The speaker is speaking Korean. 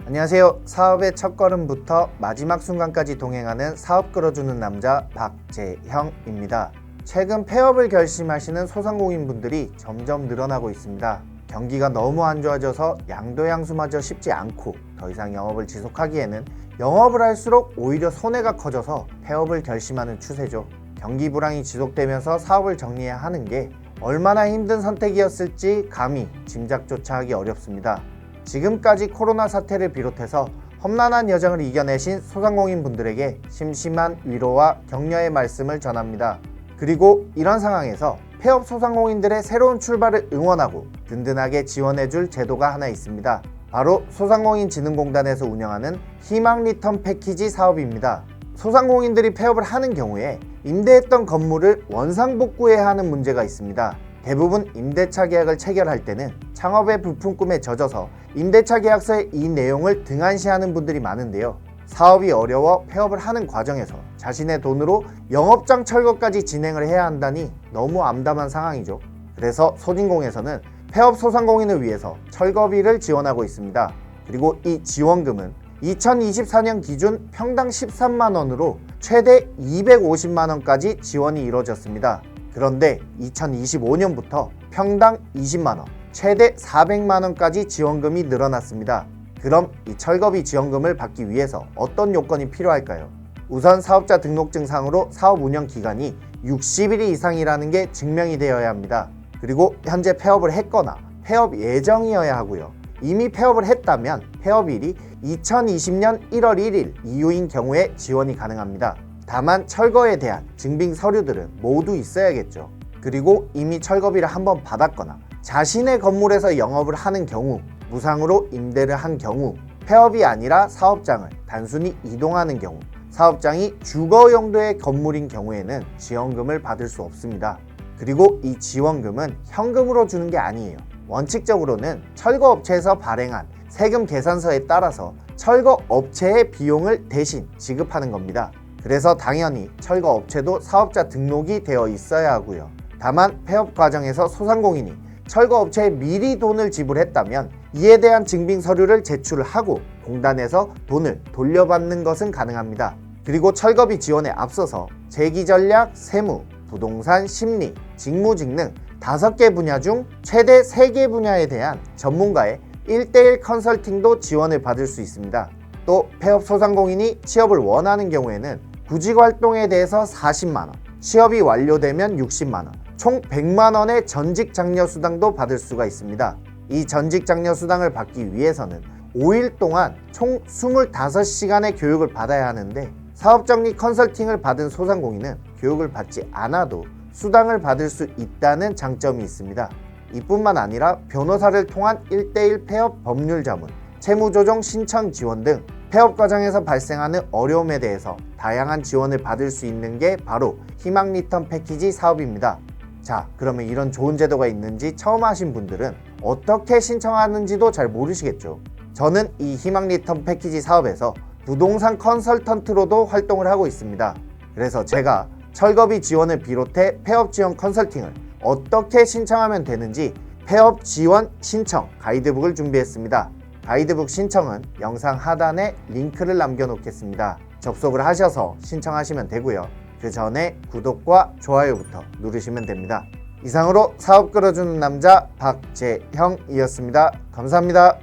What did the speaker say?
안녕하세요. 사업의 첫걸음부터 마지막 순간까지 동행하는 사업 끌어주는 남자 박재형입니다. 최근 폐업을 결심하시는 소상공인분들이 점점 늘어나고 있습니다. 경기가 너무 안 좋아져서 양도양수마저 쉽지 않고 더 이상 영업을 지속하기에는 영업을 할수록 오히려 손해가 커져서 폐업을 결심하는 추세죠. 경기 불황이 지속되면서 사업을 정리해야 하는 게 얼마나 힘든 선택이었을지 감히 짐작조차 하기 어렵습니다. 지금까지 코로나 사태를 비롯해서 험난한 여정을 이겨내신 소상공인 분들에게 심심한 위로와 격려의 말씀을 전합니다. 그리고 이런 상황에서 폐업 소상공인들의 새로운 출발을 응원하고 든든하게 지원해줄 제도가 하나 있습니다. 바로 소상공인진흥공단에서 운영하는 희망 리턴 패키지 사업입니다. 소상공인들이 폐업을 하는 경우에 임대했던 건물을 원상복구해야 하는 문제가 있습니다. 대부분 임대차 계약을 체결할 때는 창업의 부품 꿈에 젖어서 임대차 계약서에 이 내용을 등한시하는 분들이 많은데요. 사업이 어려워 폐업을 하는 과정에서 자신의 돈으로 영업장 철거까지 진행을 해야 한다니 너무 암담한 상황이죠. 그래서 소진공에서는 폐업 소상공인을 위해서 철거비를 지원하고 있습니다. 그리고 이 지원금은 2024년 기준 평당 13만 원으로 최대 250만 원까지 지원이 이루어졌습니다. 그런데 2025년부터 평당 20만 원, 최대 400만 원까지 지원금이 늘어났습니다. 그럼 이 철거비 지원금을 받기 위해서 어떤 요건이 필요할까요? 우선 사업자 등록증상으로 사업 운영 기간이 60일 이상이라는 게 증명이 되어야 합니다. 그리고 현재 폐업을 했거나 폐업 예정이어야 하고요. 이미 폐업을 했다면 폐업일이 2020년 1월 1일 이후인 경우에 지원이 가능합니다. 다만 철거에 대한 증빙 서류들은 모두 있어야겠죠. 그리고 이미 철거비를 한번 받았거나 자신의 건물에서 영업을 하는 경우, 무상으로 임대를 한 경우, 폐업이 아니라 사업장을 단순히 이동하는 경우, 사업장이 주거 용도의 건물인 경우에는 지원금을 받을 수 없습니다. 그리고 이 지원금은 현금으로 주는 게 아니에요. 원칙적으로는 철거업체에서 발행한 세금 계산서에 따라서 철거업체의 비용을 대신 지급하는 겁니다. 그래서 당연히 철거업체도 사업자 등록이 되어 있어야 하고요. 다만 폐업 과정에서 소상공인이 철거업체에 미리 돈을 지불했다면 이에 대한 증빙 서류를 제출을 하고 공단에서 돈을 돌려받는 것은 가능합니다. 그리고 철거비 지원에 앞서서 재기전략, 세무, 부동산, 심리, 직무직 등 5개 분야 중 최대 3개 분야에 대한 전문가의 1:1 컨설팅도 지원을 받을 수 있습니다. 또 폐업 소상공인이 취업을 원하는 경우에는 구직활동에 대해서 40만 원, 취업이 완료되면 60만 원, 총 100만 원의 전직 장려 수당도 받을 수가 있습니다. 이 전직 장려 수당을 받기 위해서는 5일 동안 총 25시간의 교육을 받아야 하는데 사업정리 컨설팅을 받은 소상공인은 교육을 받지 않아도 수당을 받을 수 있다는 장점이 있습니다. 이뿐만 아니라 변호사를 통한 1:1 폐업 법률 자문, 채무조정 신청 지원 등 폐업 과정에서 발생하는 어려움에 대해서 다양한 지원을 받을 수 있는 게 바로 희망 리턴 패키지 사업입니다. 자, 그러면 이런 좋은 제도가 있는지 처음 하신 분들은 어떻게 신청하는지도 잘 모르시겠죠. 저는 이 희망 리턴 패키지 사업에서 부동산 컨설턴트로도 활동을 하고 있습니다. 그래서 제가 철거비 지원을 비롯해 폐업 지원 컨설팅을 어떻게 신청하면 되는지 폐업 지원 신청 가이드북을 준비했습니다. 가이드북 신청은 영상 하단에 링크를 남겨놓겠습니다. 접속을 하셔서 신청하시면 되고요. 그 전에 구독과 좋아요부터 누르시면 됩니다. 이상으로 사업 끌어주는 남자 박재형이었습니다. 감사합니다.